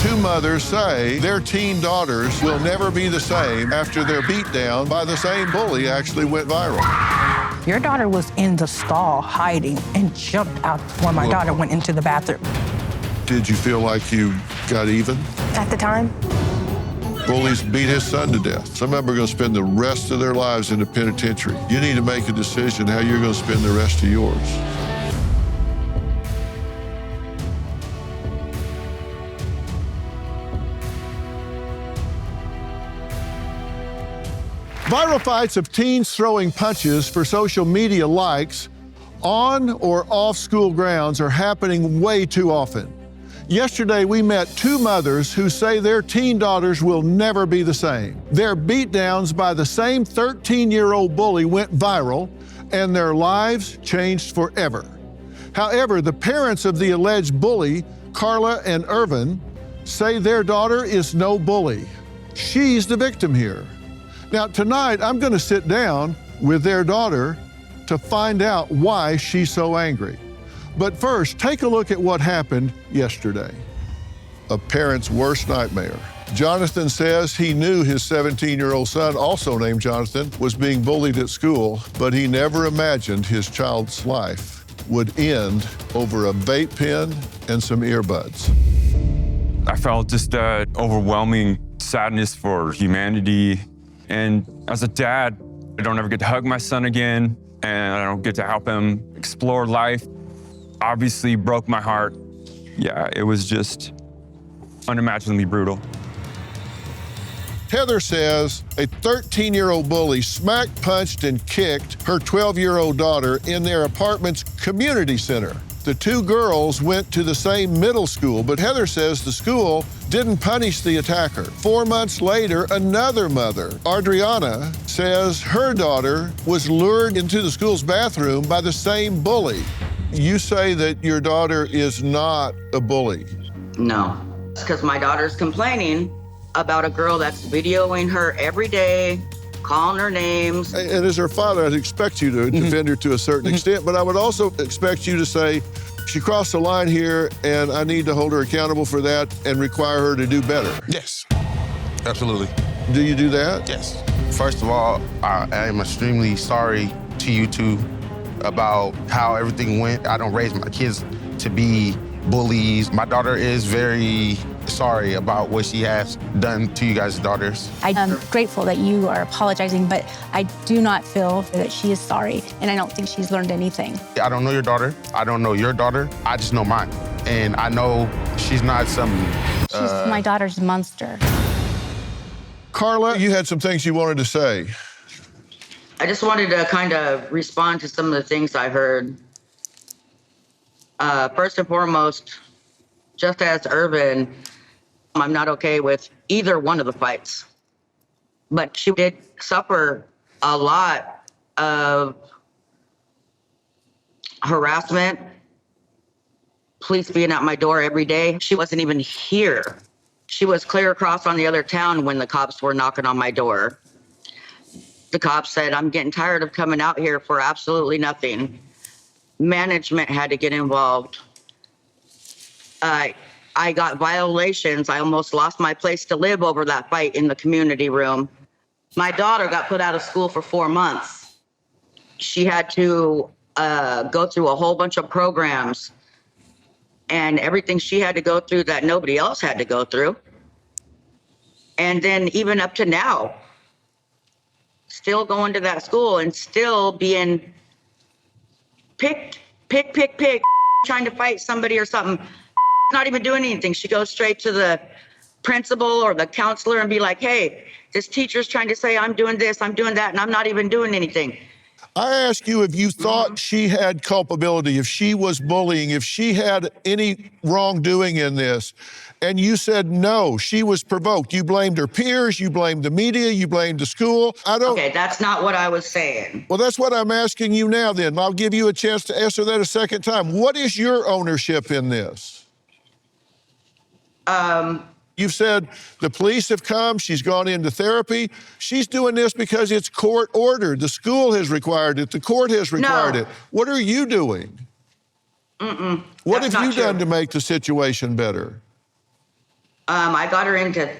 Two mothers say their teen daughters will never be the same after their beatdown by the same bully actually went viral. Your daughter was in the stall hiding and jumped out when my daughter went into the bathroom. Did you feel like you got even? At the time? Bullies beat his son to death. Some of them are going to spend the rest of their lives in the penitentiary. You need to make a decision how you're going to spend the rest of yours. Viral fights of teens throwing punches for social media likes on or off school grounds are happening way too often. Yesterday, we met two mothers who say their teen daughters will never be the same. Their beatdowns by the same 13-year-old bully went viral, and their lives changed forever. However, the parents of the alleged bully, Carla and Ervin, say their daughter is no bully. She's the victim here. Now, tonight, I'm going to sit down with their daughter to find out why she's so angry. But first, take a look at what happened yesterday. A parent's worst nightmare. Jonathan says he knew his 17-year-old son, also named Jonathan, was being bullied at school, but he never imagined his child's life would end over a vape pen and some earbuds. I felt just overwhelming sadness for humanity. And as a dad, I don't ever get to hug my son again, and I don't get to help him explore life. Obviously broke my heart. Yeah, it was just unimaginably brutal. Heather says a 13-year-old bully smacked, punched, and kicked her 12-year-old daughter in their apartment's community center. The two girls went to the same middle school, but Heather says the school didn't punish the attacker. 4 months later, another mother, Adriana, says her daughter was lured into the school's bathroom by the same bully. You say that your daughter is not a bully. No, it's because my daughter's complaining about a girl that's videoing her every day, calling her names. And as her father, I'd expect you to defend her to a certain extent, but I would also expect you to say, she crossed the line here, and I need to hold her accountable for that and require her to do better. Yes, absolutely. Do you do that? Yes. First of all, I am extremely sorry to you two about how everything went. I don't raise my kids to be bullies. My daughter is very sorry about what she has done to you guys' daughters. I'm grateful that you are apologizing, but I do not feel that she is sorry, and I don't think she's learned anything. I don't know your daughter. I don't know your daughter. I just know mine. And I know she's not some... She's my daughter's monster. Carla, you had some things you wanted to say. I just wanted to kind of respond to some of the things I heard. First and foremost, just as Ervin, I'm not okay with either one of the fights. But she did suffer a lot of harassment, police being at my door every day. She wasn't even here. She was clear across on the other town when the cops were knocking on my door. The cops said, I'm getting tired of coming out here for absolutely nothing. Management had to get involved. I got violations. I almost lost my place to live over that fight in the community room. My daughter got put out of school for 4 months. She had to go through a whole bunch of programs and everything she had to go through that nobody else had to go through. And then even up to now, still going to that school and still being pick, trying to fight somebody or something. Not even doing anything. She goes straight to the principal or the counselor and be like, hey, this teacher's trying to say I'm doing this, I'm doing that, and I'm not even doing anything. I asked you if you thought she had culpability, if she was bullying, if she had any wrongdoing in this. And you said no, she was provoked. You blamed her peers, you blamed the media, you blamed the school. Okay, that's not what I was saying. Well, that's what I'm asking you now then. I'll give you a chance to answer that a second time. What is your ownership in this? You've said the police have come, she's gone into therapy. She's doing this because it's court ordered. The school has required it, the court has required it. What are you doing? What have you done to make the situation better? I got her into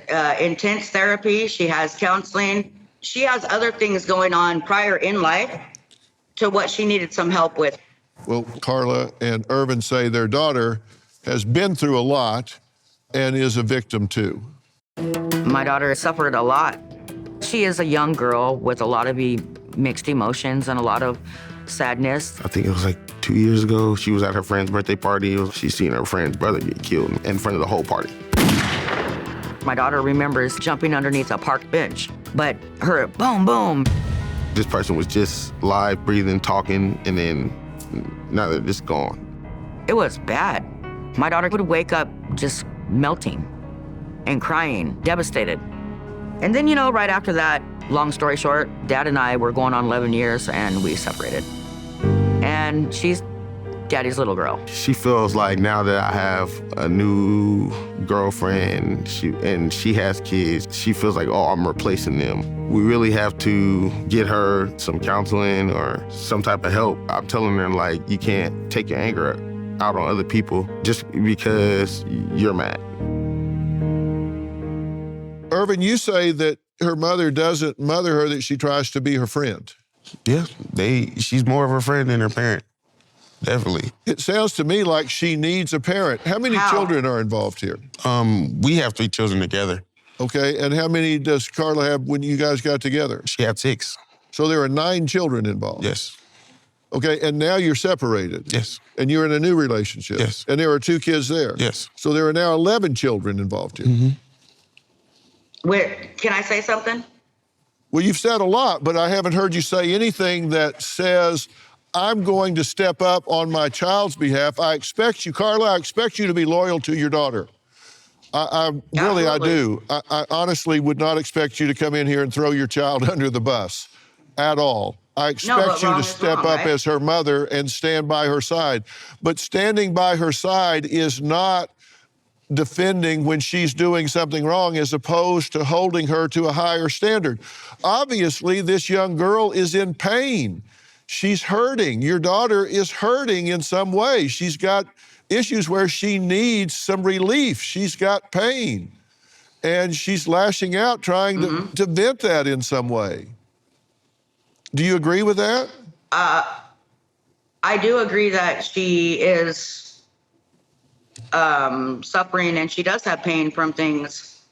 intense therapy. She has counseling. She has other things going on prior in life to what she needed some help with. Well, Carla and Ervin say their daughter has been through a lot and is a victim too. My daughter has suffered a lot. She is a young girl with a lot of mixed emotions and a lot of sadness. I think it was like 2 years ago. She was at her friend's birthday party. She seen her friend's brother get killed in front of the whole party. My daughter remembers jumping underneath a park bench, but her boom, boom. This person was just live, breathing, talking, and then now they're just gone. It was bad. My daughter would wake up just melting and crying, devastated. And then, right after that, long story short, Dad and I were going on 11 years and we separated. And she's Daddy's little girl. She feels like now that I have a new girlfriend and she has kids, she feels like, oh, I'm replacing them. We really have to get her some counseling or some type of help. I'm telling her, like, you can't take your anger out on other people just because you're mad. Ervin, you say that her mother doesn't mother her, that she tries to be her friend. Yeah, she's more of a friend than her parent. Definitely. It sounds to me like she needs a parent. How many children are involved here? We have 3 children together. Okay, and how many does Carla have when you guys got together? She had 6. So there are 9 children involved? Yes. Okay, and now you're separated? Yes. And you're in a new relationship? Yes. And there are 2 kids there? Yes. So there are now 11 children involved here? Mm-hmm. Wait, can I say something? Well, you've said a lot, but I haven't heard you say anything that says, I'm going to step up on my child's behalf. I expect you, Carla, I expect you to be loyal to your daughter. I do. I honestly would not expect you to come in here and throw your child under the bus at all. I expect you to step up as her mother and stand by her side. But standing by her side is not defending when she's doing something wrong as opposed to holding her to a higher standard. Obviously, this young girl is in pain. She's hurting. Your daughter is hurting in some way. She's got issues where she needs some relief. She's got pain. And she's lashing out, trying to vent that in some way. Do you agree with that? I do agree that she is suffering and she does have pain from things.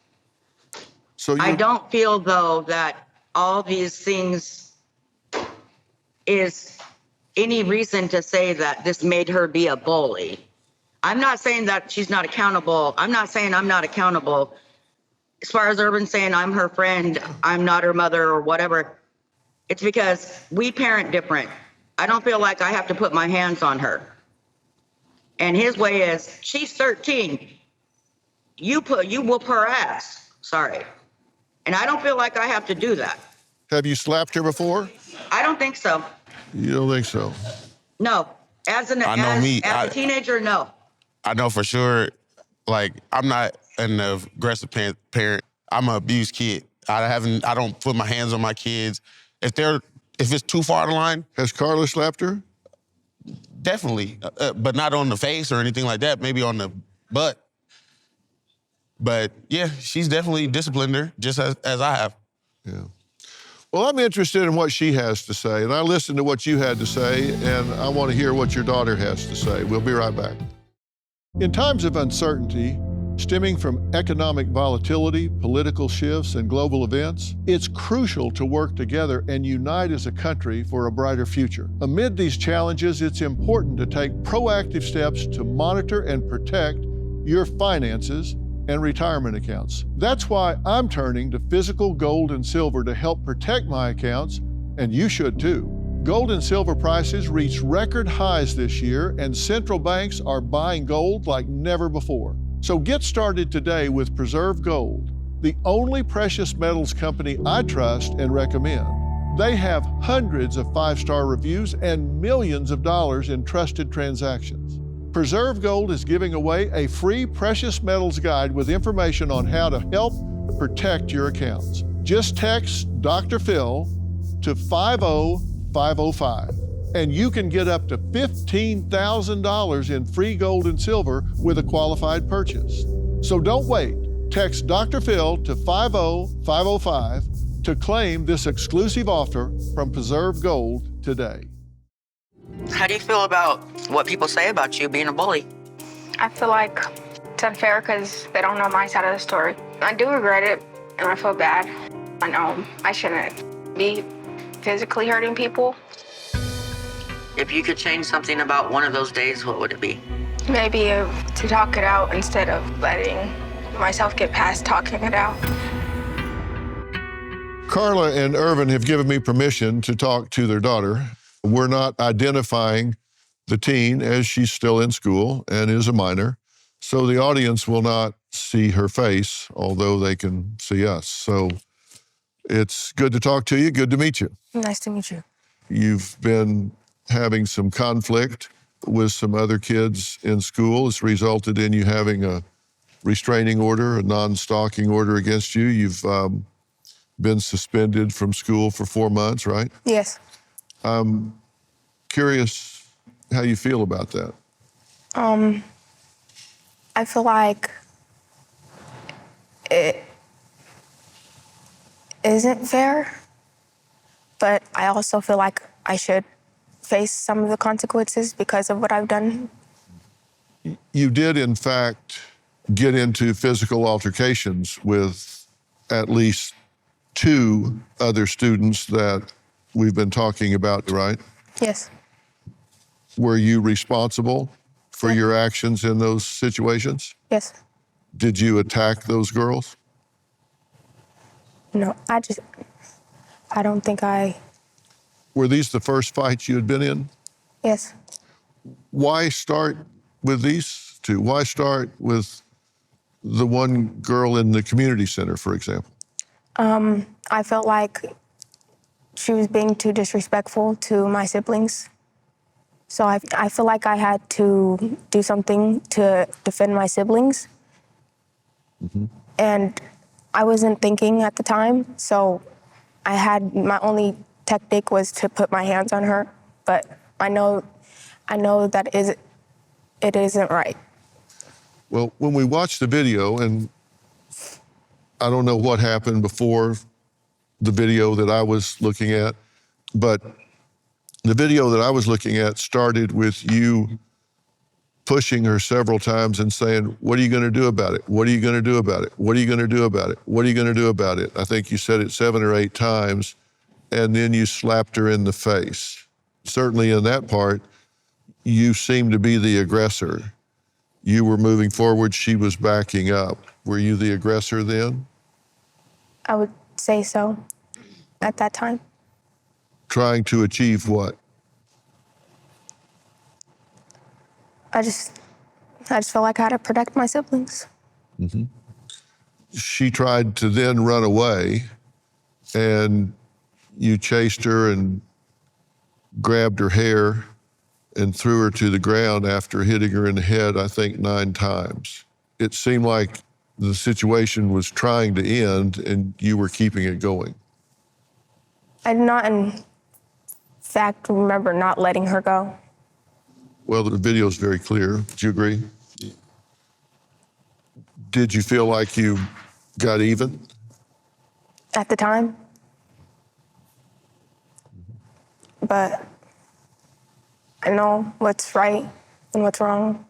So I don't feel, though, that all these things is any reason to say that this made her be a bully. I'm not saying that she's not accountable. I'm not saying I'm not accountable. As far as Ervin saying I'm her friend, I'm not her mother or whatever, it's because we parent different. I don't feel like I have to put my hands on her. And his way is, she's 13. You whoop her ass. Sorry. And I don't feel like I have to do that. Have you slapped her before? I don't think so. You don't think so? No. As a teenager, no. I know for sure, like, I'm not an aggressive parent. I'm an abused kid. I don't put my hands on my kids. If it's too far the line. Has Carla slapped her? Definitely, but not on the face or anything like that, maybe on the butt. But yeah, she's definitely disciplined her, just as I have. Yeah. Well, I'm interested in what she has to say, and I listened to what you had to say, and I want to hear what your daughter has to say. We'll be right back. In times of uncertainty, stemming from economic volatility, political shifts, and global events, it's crucial to work together and unite as a country for a brighter future. Amid these challenges, it's important to take proactive steps to monitor and protect your finances and retirement accounts. That's why I'm turning to physical gold and silver to help protect my accounts, and you should too. Gold and silver prices reached record highs this year, and central banks are buying gold like never before. So get started today with Preserve Gold, the only precious metals company I trust and recommend. They have hundreds of 5-star reviews and millions of dollars in trusted transactions. Preserve Gold is giving away a free precious metals guide with information on how to help protect your accounts. Just text Dr. Phil to 50505. And you can get up to $15,000 in free gold and silver with a qualified purchase. So don't wait. Text Dr. Phil to 50505 to claim this exclusive offer from Preserve Gold today. How do you feel about what people say about you being a bully? I feel like it's unfair because they don't know my side of the story. I do regret it, and I feel bad. I know I shouldn't be physically hurting people. If you could change something about one of those days, what would it be? Maybe to talk it out instead of letting myself get past talking it out. Carla and Ervin have given me permission to talk to their daughter. We're not identifying the teen as she's still in school and is a minor, so the audience will not see her face, although they can see us. So it's good to talk to you, good to meet you. Nice to meet you. You've been having some conflict with some other kids in school. It's resulted in you having a restraining order, a non-stalking order against you. You've been suspended from school for 4 months, right? Yes. I'm curious how you feel about that. I feel like it isn't fair, but I also feel like I should face some of the consequences because of what I've done. You did, in fact, get into physical altercations with at least 2 other students that we've been talking about, right? Yes. Were you responsible for your actions in those situations? Yes. Did you attack those girls? No, I don't think I... Were these the first fights you had been in? Yes. Why start with these 2? Why start with the one girl in the community center, for example? I felt like she was being too disrespectful to my siblings. So I feel like I had to do something to defend my siblings. Mm-hmm. And I wasn't thinking at the time, so my only technique was to put my hands on her, but I know that it isn't right. Well, when we watched the video, and I don't know what happened before the video that I was looking at, but the video that I was looking at started with you pushing her several times and saying, "What are you going to do about it? What are you going to do about it? What are you going to do about it? What are you going to do about it?" I think you said it 7 or 8 times, and then you slapped her in the face. Certainly in that part, you seemed to be the aggressor. You were moving forward, she was backing up. Were you the aggressor then? I would say so at that time. Trying to achieve what? I just felt like I had to protect my siblings. Mm-hmm. She tried to then run away, and you chased her and grabbed her hair and threw her to the ground after hitting her in the head, I think 9 times. It seemed like the situation was trying to end and you were keeping it going. I did not, in fact, remember not letting her go. Well, the video is very clear. Do you agree? Did you feel like you got even? At the time. But I know what's right and what's wrong.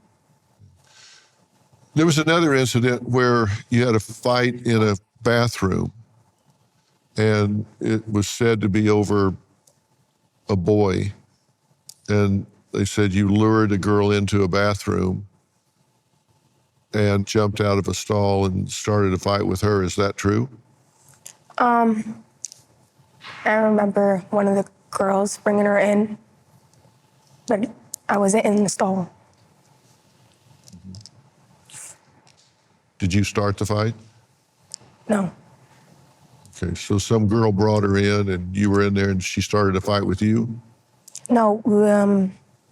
There was another incident where you had a fight in a bathroom, and it was said to be over a boy. And they said you lured a girl into a bathroom and jumped out of a stall and started a fight with her. Is that true? I remember one of the girls bringing her in, but I wasn't in the stall. Did you start the fight? No. Okay, so some girl brought her in and you were in there and she started a fight with you? No,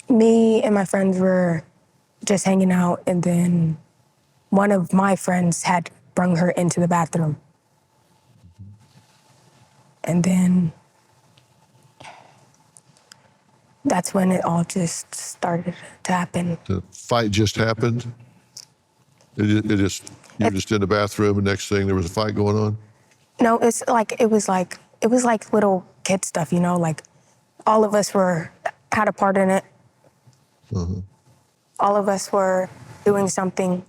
me and my friends were just hanging out, and then one of my friends had brung her into the bathroom. And then that's when it all just started to happen. The fight just happened? It just You're just in the bathroom, and next thing there was a fight going on? No, it was like little kid stuff, you know, like all of us had a part in it. All of us were doing something.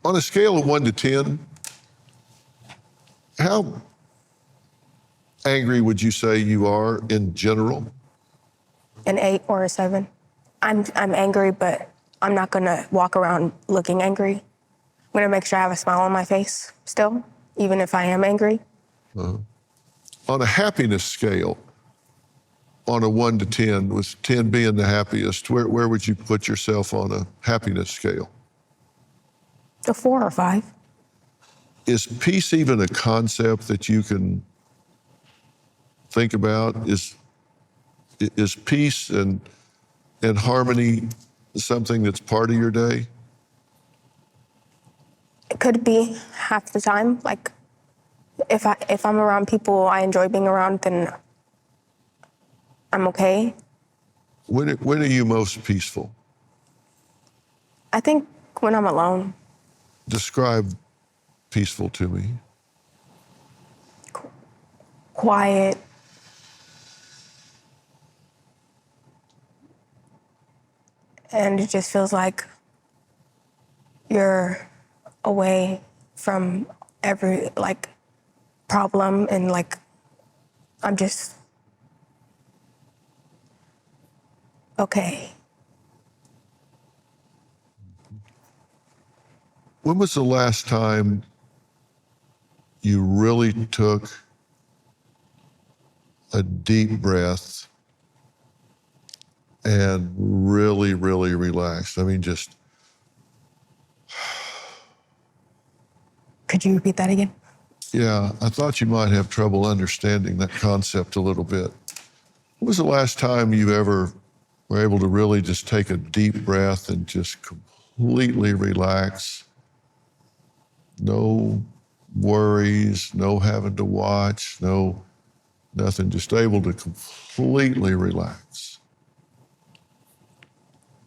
On a scale of 1 to 10, how angry would you say you are in general? An 8 or a 7. I'm angry, but I'm not gonna walk around looking angry. I'm gonna make sure I have a smile on my face still, even if I am angry. On a happiness scale, on a 1 to 10, with 10 being the happiest, where would you put yourself on a happiness scale? A 4 or 5. Is peace even a concept that you can think about? Is peace and harmony something that's part of your day? It could be half the time. Like if I'm around people I enjoy being around, then I'm okay. When are you most peaceful? I think when I'm alone. Describe peaceful to me. Quiet. And it just feels like you're away from every problem, and I'm just okay. When was the last time you really took a deep breath and really, really relaxed? I mean, just... Could you repeat that again? Yeah, I thought you might have trouble understanding that concept a little bit. When was the last time you ever were able to really just take a deep breath and just completely relax? No worries, no having to watch, nothing, just able to completely relax.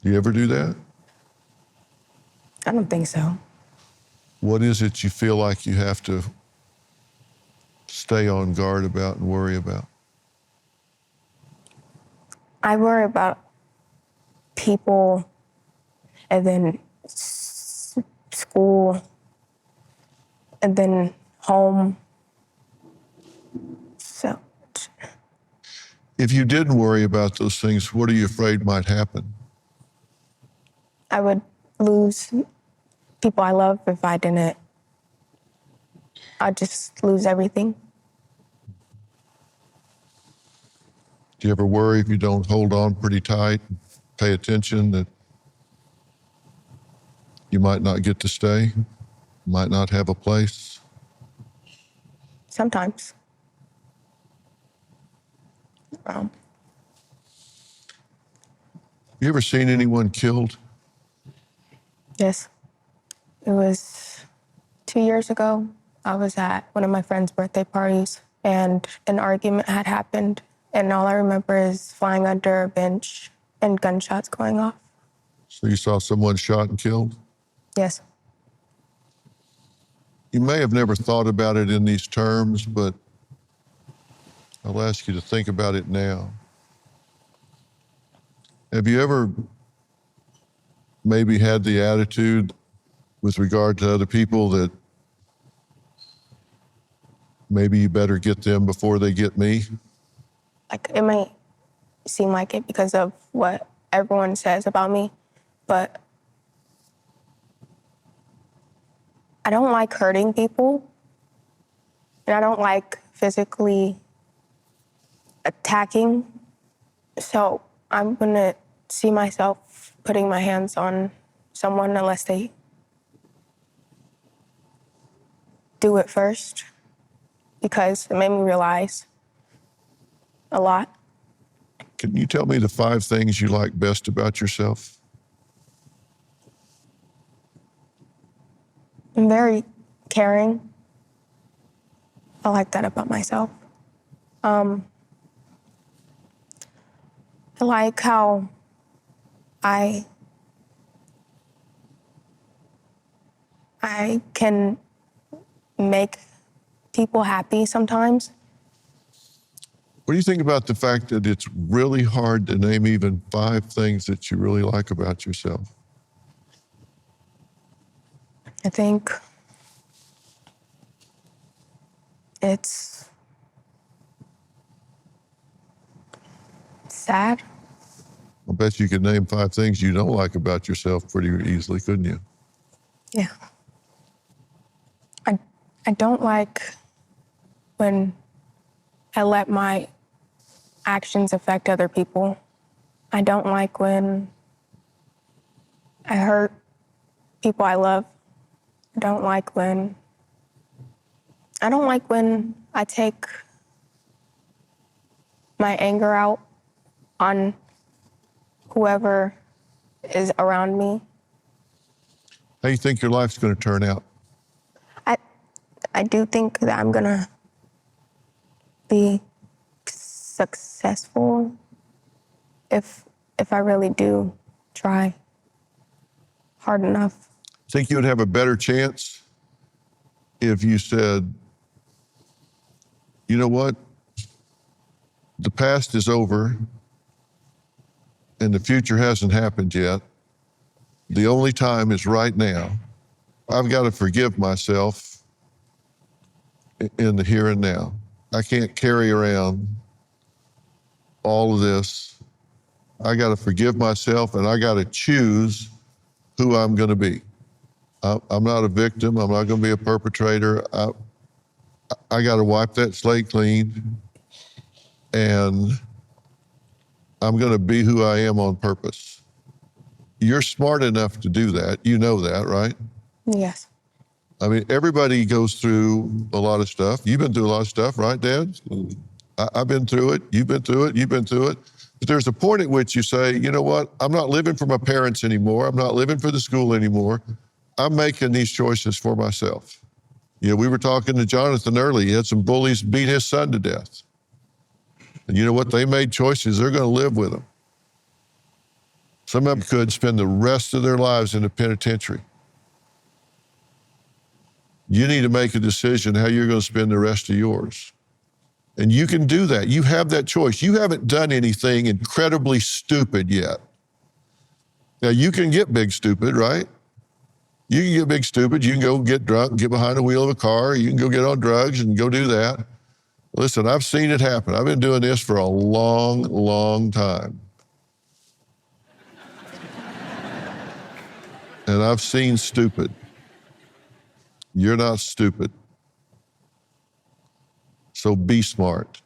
Do you ever do that? I don't think so. What is it you feel like you have to stay on guard about and worry about? I worry about people, and then school, and then home. So. If you didn't worry about those things, what are you afraid might happen? I would lose people I love if I didn't. I'd just lose everything. Do you ever worry if you don't hold on pretty tight, pay attention, that you might not get to stay, might not have a place? Sometimes. You ever seen anyone killed? Yes. It was 2 years ago. I was at one of my friend's birthday parties, and an argument had happened, and all I remember is flying under a bench and gunshots going off. So you saw someone shot and killed? Yes. You may have never thought about it in these terms, but I'll ask you to think about it now. Have you ever maybe had the attitude with regard to other people that maybe you better get them before they get me? It might seem like it because of what everyone says about me, but I don't like hurting people, and I don't like physically attacking. So I'm gonna see myself putting my hands on someone unless they do it first, because it made me realize a lot. Can you tell me the 5 things you like best about yourself? I'm very caring. I like that about myself. I like how I can make people happy sometimes. What do you think about the fact that it's really hard to name even 5 things that you really like about yourself? I think it's sad. I bet you could name 5 things you don't like about yourself pretty easily, couldn't you? Yeah. I don't like when I let my actions affect other people. I don't like when I hurt people I love. I don't like when I take my anger out on whoever is around me. How do you think your life's going to turn out? I do think that I'm gonna be successful if I really do try hard enough. Think you would have a better chance if you said, you know what? The past is over and the future hasn't happened yet. The only time is right now. I've got to forgive myself in the here and now. I can't carry around all of this. I got to forgive myself and I got to choose who I'm going to be. I'm not a victim. I'm not going to be a perpetrator. I got to wipe that slate clean and I'm going to be who I am on purpose. You're smart enough to do that. You know that, right? Yes. I mean, everybody goes through a lot of stuff. You've been through a lot of stuff, right, Dad? I've been through it. You've been through it. You've been through it. But there's a point at which you say, you know what? I'm not living for my parents anymore. I'm not living for the school anymore. I'm making these choices for myself. You know, we were talking to Jonathan early. He had some bullies beat his son to death. And you know what? They made choices. They're going to live with them. Some of them could spend the rest of their lives in the penitentiary. You need to make a decision how you're going to spend the rest of yours. And you can do that. You have that choice. You haven't done anything incredibly stupid yet. Now, you can get big stupid, right? You can get big stupid. You can go get drunk, get behind the wheel of a car. You can go get on drugs and go do that. Listen, I've seen it happen. I've been doing this for a long, long time. And I've seen stupid. You're not stupid. So be smart.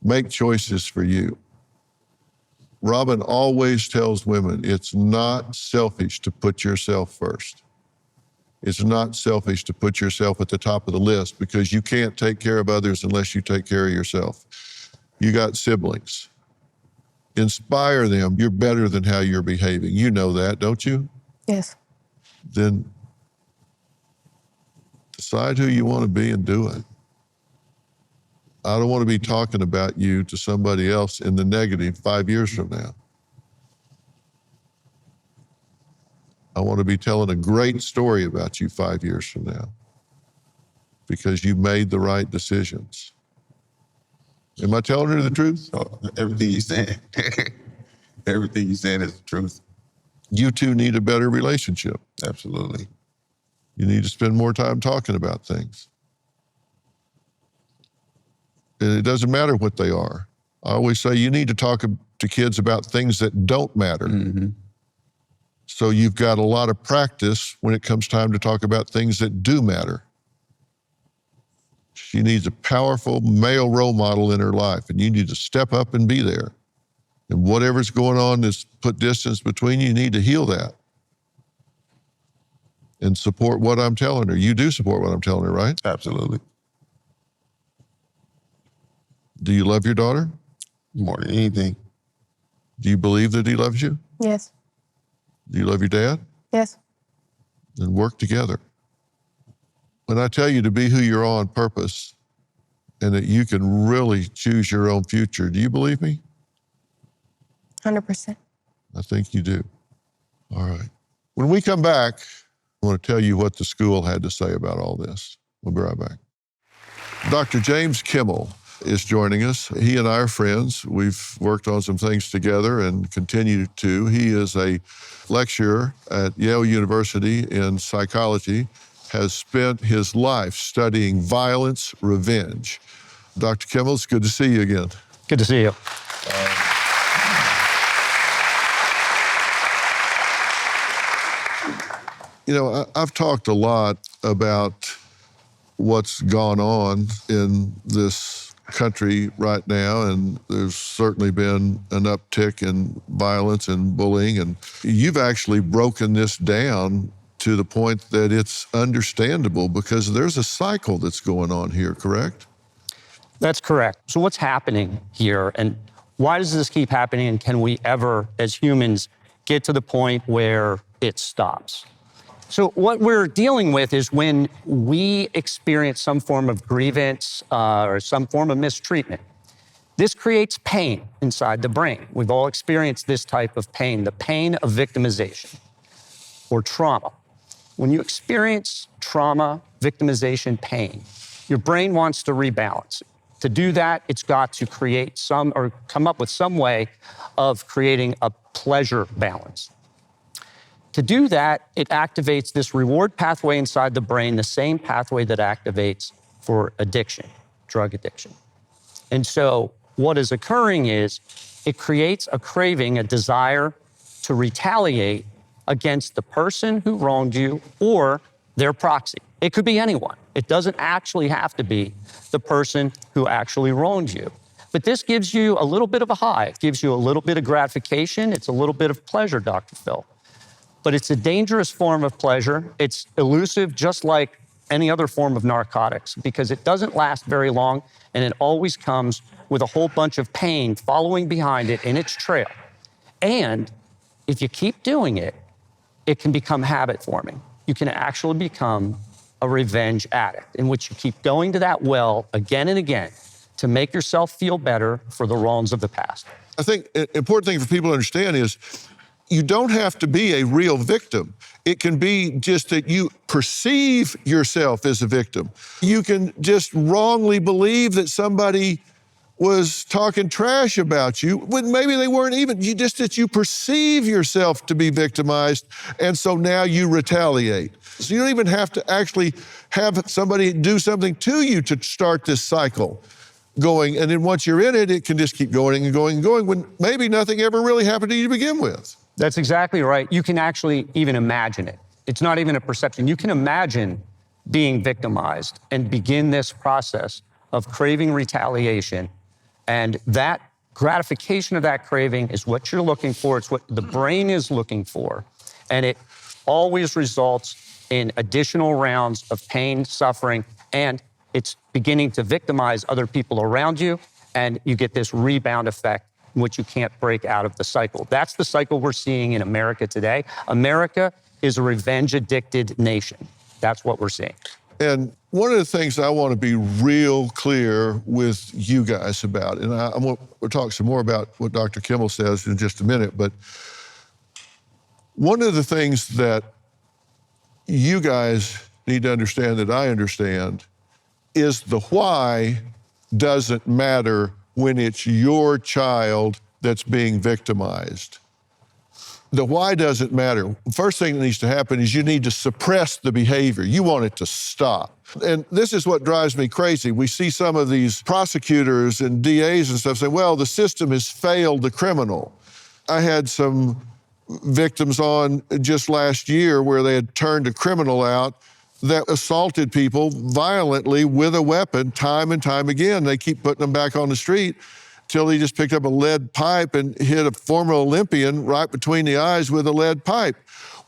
Make choices for you. Robin always tells women it's not selfish to put yourself first. It's not selfish to put yourself at the top of the list because you can't take care of others unless you take care of yourself. You got siblings. Inspire them. You're better than how you're behaving. You know that, don't you? Yes. Then decide who you want to be and do it. I don't want to be talking about you to somebody else in the negative 5 years from now. I want to be telling a great story about you 5 years from now because you made the right decisions. Am I telling her the truth? Oh, everything you're saying. Everything you're saying is the truth. You two need a better relationship. Absolutely. You need to spend more time talking about things. And it doesn't matter what they are. I always say you need to talk to kids about things that don't matter. Mm-hmm. So you've got a lot of practice when it comes time to talk about things that do matter. She needs a powerful male role model in her life, and you need to step up and be there. And whatever's going on that's put distance between you, you need to heal that. And support what I'm telling her. You do support what I'm telling her, right? Absolutely. Do you love your daughter? More than anything. Do you believe that he loves you? Yes. Do you love your dad? Yes. Then work together. When I tell you to be who you are on purpose and that you can really choose your own future, do you believe me? 100%. I think you do. All right. When we come back, I want to tell you what the school had to say about all this. We'll be right back. Dr. James Kimmel is joining us. He and I are friends. We've worked on some things together and continue to. He is a lecturer at Yale University in psychology, has spent his life studying violence, revenge. Dr. Kimmel, it's good to see you again. Good to see you. You know, I've talked a lot about what's gone on in this country right now, and there's certainly been an uptick in violence and bullying, and you've actually broken this down to the point that it's understandable because there's a cycle that's going on here, correct? That's correct. So what's happening here, and why does this keep happening, and can we ever, as humans, get to the point where it stops? So what we're dealing with is when we experience some form of grievance or some form of mistreatment, this creates pain inside the brain. We've all experienced this type of pain, the pain of victimization or trauma. When you experience trauma, victimization, pain, your brain wants to rebalance. To do that, it's got to create some or come up with some way of creating a pleasure balance. To do that, it activates this reward pathway inside the brain, the same pathway that activates for addiction, drug addiction. And so what is occurring is it creates a craving, a desire to retaliate against the person who wronged you or their proxy. It could be anyone. It doesn't actually have to be the person who actually wronged you. But this gives you a little bit of a high. It gives you a little bit of gratification. It's a little bit of pleasure, Dr. Phil. But it's a dangerous form of pleasure. It's elusive, just like any other form of narcotics, because it doesn't last very long, and it always comes with a whole bunch of pain following behind it in its trail. And if you keep doing it, it can become habit forming. You can actually become a revenge addict in which you keep going to that well again and again to make yourself feel better for the wrongs of the past. I think an important thing for people to understand is you don't have to be a real victim. It can be just that you perceive yourself as a victim. You can just wrongly believe that somebody was talking trash about you when maybe they weren't even. That you perceive yourself to be victimized, and so now you retaliate. So you don't even have to actually have somebody do something to you to start this cycle going. And then once you're in it, it can just keep going and going and going when maybe nothing ever really happened to you to begin with. That's exactly right. You can actually even imagine it. It's not even a perception. You can imagine being victimized and begin this process of craving retaliation. And that gratification of that craving is what you're looking for. It's what the brain is looking for. And it always results in additional rounds of pain, suffering, and it's beginning to victimize other people around you. And you get this rebound effect in which you can't break out of the cycle. That's the cycle we're seeing in America today. America is a revenge-addicted nation. That's what we're seeing. And one of the things I want to be real clear with you guys about, and we'll talk some more about what Dr. Kimmel says in just a minute, but one of the things that you guys need to understand that I understand is the why doesn't matter when it's your child that's being victimized. The why doesn't matter. First thing that needs to happen is you need to suppress the behavior. You want it to stop. And this is what drives me crazy. We see some of these prosecutors and DAs and stuff say, well, the system has failed the criminal. I had some victims on just last year where they had turned a criminal out that assaulted people violently with a weapon time and time again. They keep putting them back on the street till he just picked up a lead pipe and hit a former Olympian right between the eyes with a lead pipe.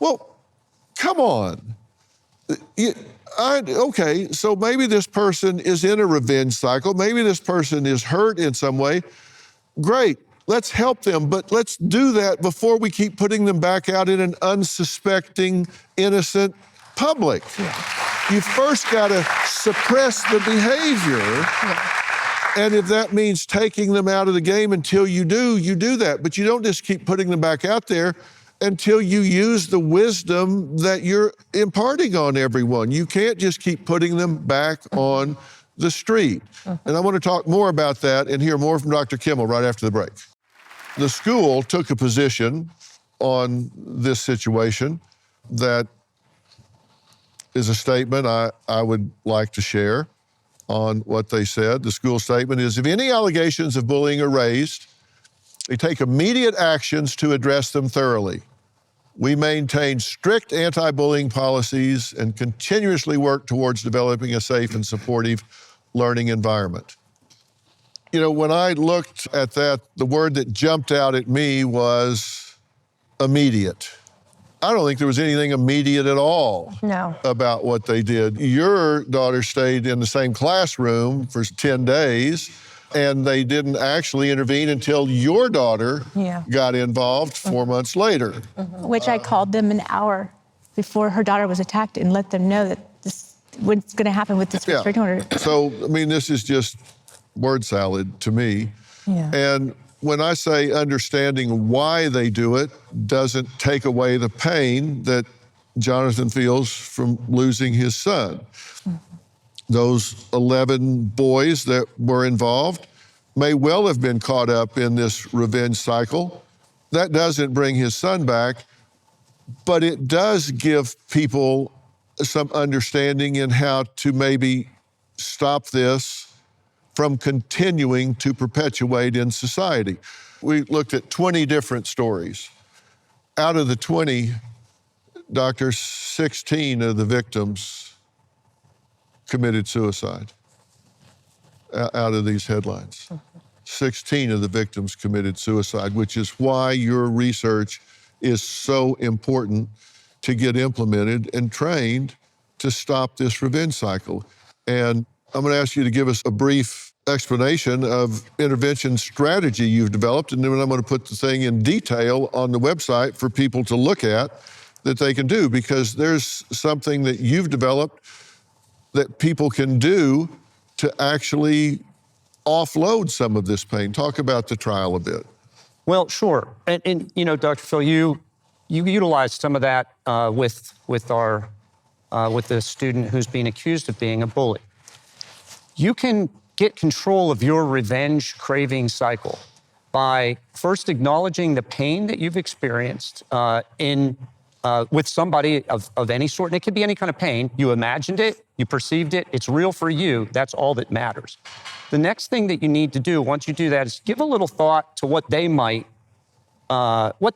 Well, come on. Okay, so maybe this person is in a revenge cycle. Maybe this person is hurt in some way. Great, let's help them, but let's do that before we keep putting them back out in an unsuspecting, innocent public. Yeah. You first got to suppress the behavior And if that means taking them out of the game until you do that. But you don't just keep putting them back out there until you use the wisdom that you're imparting on everyone. You can't just keep putting them back on the street. And I want to talk more about that and hear more from Dr. Kimmel right after the break. The school took a position on this situation that is a statement I would like to share on what they said. The school statement is, if any allegations of bullying are raised, they take immediate actions to address them thoroughly. We maintain strict anti-bullying policies and continuously work towards developing a safe and supportive learning environment. You know, when I looked at that, the word that jumped out at me was immediate. I don't think there was anything immediate at all about what they did. Your daughter stayed in the same classroom for 10 days, and they didn't actually intervene until your daughter got involved 4 months later. Which I called them an hour before her daughter was attacked and let them know that this what's going to happen with this restraining order. So, I mean, this is just word salad to me. And when I say understanding why they do it doesn't take away the pain that Jonathan feels from losing his son. Those 11 boys that were involved may well have been caught up in this revenge cycle. That doesn't bring his son back, but it does give people some understanding in how to maybe stop this from continuing to perpetuate in society. We looked at 20 different stories. Out of the 20, Doctor, 16 of the victims committed suicide out of these headlines. 16 of the victims committed suicide, which is why your research is so important to get implemented and trained to stop this revenge cycle. And I'm going to ask you to give us a brief explanation of intervention strategy you've developed, and then I'm going to put the thing in detail on the website for people to look at that they can do, because there's something that you've developed that people can do to actually offload some of this pain. Talk about the trial a bit. Well, sure. And you know, Dr. Phil, you utilized some of that with the student who's being accused of being a bully. You can get control of your revenge craving cycle by first acknowledging the pain that you've experienced with somebody of any sort. And it could be any kind of pain. You imagined it, you perceived it, it's real for you. That's all that matters. The next thing that you need to do once you do that is give a little thought to what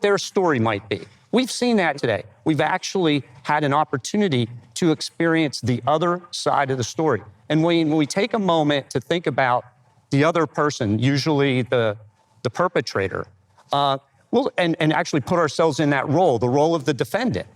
their story might be. We've seen that today. We've actually had an opportunity to experience the other side of the story. And when we take a moment to think about the other person, usually the perpetrator, and actually put ourselves in that role, the role of the defendant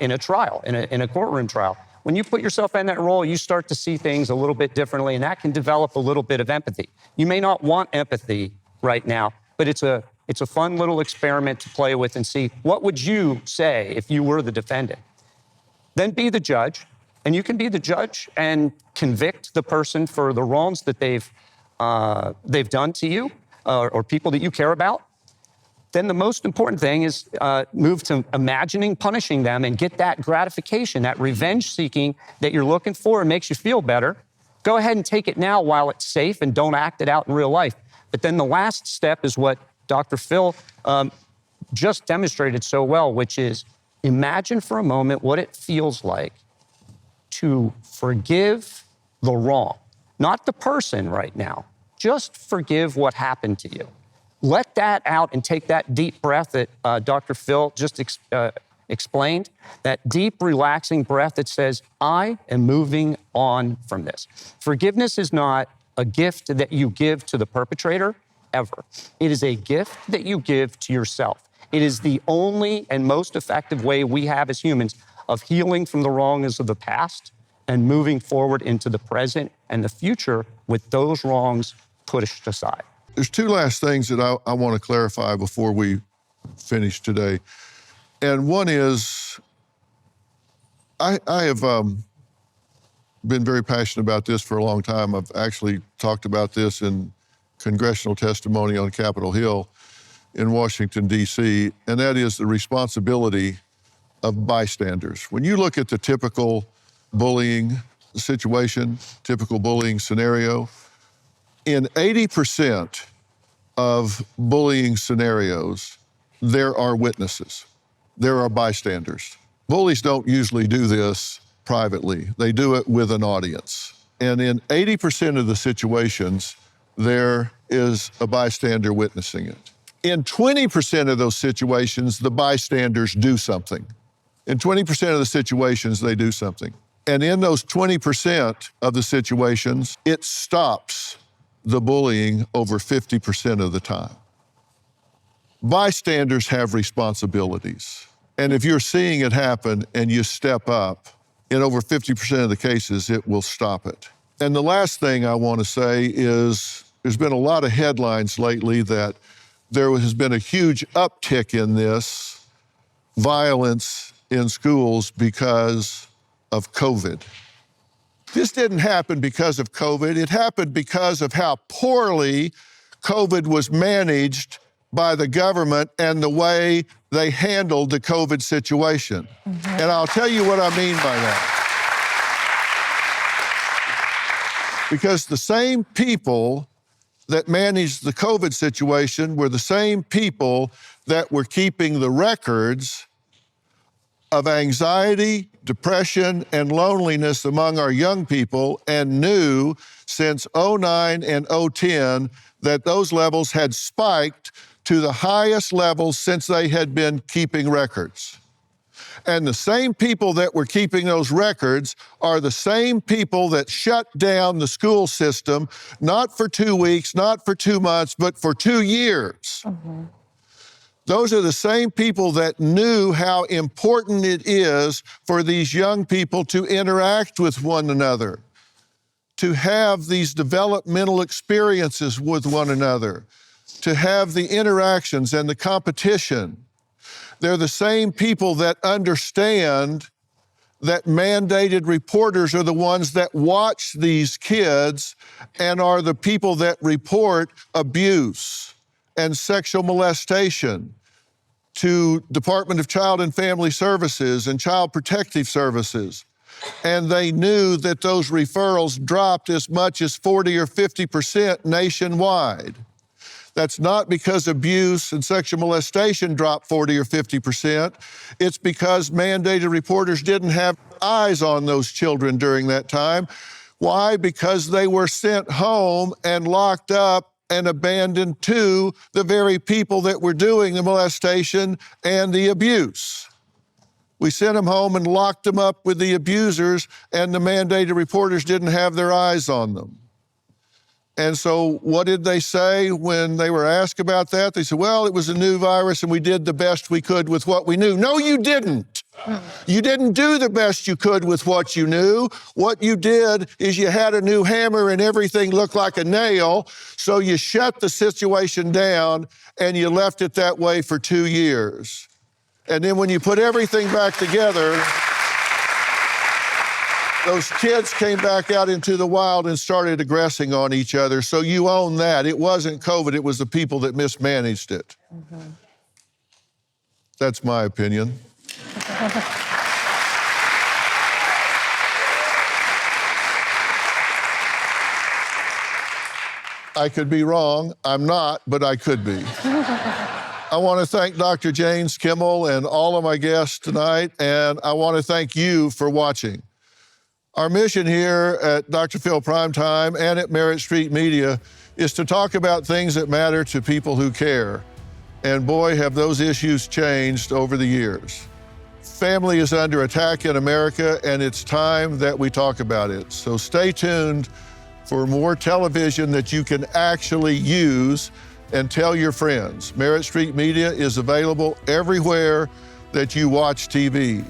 in a trial, in a courtroom trial. When you put yourself in that role, you start to see things a little bit differently, and that can develop a little bit of empathy. You may not want empathy right now, but it's a fun little experiment to play with and see, what would you say if you were the defendant? Then be the judge, and you can be the judge and convict the person for the wrongs that they've done to you or people that you care about. Then the most important thing is move to imagining punishing them and get that gratification, that revenge seeking that you're looking for and makes you feel better. Go ahead and take it now while it's safe and don't act it out in real life. But then the last step is what Dr. Phil just demonstrated so well, which is imagine for a moment what it feels like to forgive the wrong, not the person right now, just forgive what happened to you. Let that out and take that deep breath that Dr. Phil just explained, that deep, relaxing breath that says, I am moving on from this. Forgiveness is not a gift that you give to the perpetrator, ever. It is a gift that you give to yourself. It is the only and most effective way we have as humans of healing from the wrongs of the past and moving forward into the present and the future with those wrongs pushed aside. There's two last things that I want to clarify before we finish today. And one is, I have been very passionate about this for a long time. I've actually talked about this in congressional testimony on Capitol Hill in Washington, D.C., and that is the responsibility of bystanders. When you look at the typical bullying situation, typical bullying scenario, in 80% of bullying scenarios, there are witnesses. There are bystanders. Bullies don't usually do this privately. They do it with an audience. And in 80% of the situations, there is a bystander witnessing it. In 20% of those situations, the bystanders do something. In 20% of the situations, they do something. And in those 20% of the situations, it stops the bullying over 50% of the time. Bystanders have responsibilities. And if you're seeing it happen and you step up, in over 50% of the cases, it will stop it. And the last thing I want to say is there's been a lot of headlines lately that there has been a huge uptick in this violence in schools because of COVID. This didn't happen because of COVID. It happened because of how poorly COVID was managed by the government and the way they handled the COVID situation. And I'll tell you what I mean by that. Because the same people that managed the COVID situation were the same people that were keeping the records of anxiety, depression, and loneliness among our young people, and knew since 2009 and 2010 that those levels had spiked to the highest levels since they had been keeping records. And the same people that were keeping those records are the same people that shut down the school system, not for 2 weeks, not for 2 months, but for 2 years. Those are the same people that knew how important it is for these young people to interact with one another, to have these developmental experiences with one another, to have the interactions and the competition. They're the same people that understand that mandated reporters are the ones that watch these kids and are the people that report abuse and sexual molestation to Department of Child and Family Services and Child Protective Services. And they knew that those referrals dropped as much as 40 or 50% nationwide. That's not because abuse and sexual molestation dropped 40 or 50%. It's because mandated reporters didn't have eyes on those children during that time. Why? Because they were sent home and locked up and abandoned to the very people that were doing the molestation and the abuse. We sent them home and locked them up with the abusers, and the mandated reporters didn't have their eyes on them. And so what did they say when they were asked about that? They said, well, it was a new virus and we did the best we could with what we knew. No, you didn't. You didn't do the best you could with what you knew. What you did is you had a new hammer and everything looked like a nail, so you shut the situation down and you left it that way for 2 years. And then when you put everything back together, those kids came back out into the wild and started aggressing on each other. So you own that. It wasn't COVID, it was the people that mismanaged it. That's my opinion. I could be wrong. I'm not, but I could be. I want to thank Dr. James Kimmel and all of my guests tonight, and I want to thank you for watching. Our mission here at Dr. Phil Primetime and at Merritt Street Media is to talk about things that matter to people who care. And boy, have those issues changed over the years. Family is under attack in America, and it's time that we talk about it. So stay tuned for more television that you can actually use and tell your friends. Merritt Street Media is available everywhere that you watch TV.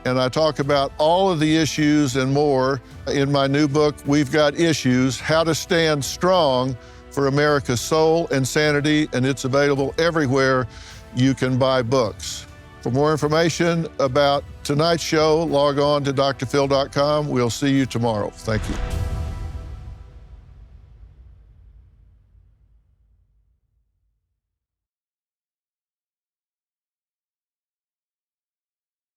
And I talk about all of the issues and more in my new book, We've Got Issues, How to Stand Strong for America's Soul and Sanity, and it's available everywhere you can buy books. For more information about tonight's show, log on to drphil.com. We'll see you tomorrow. Thank you.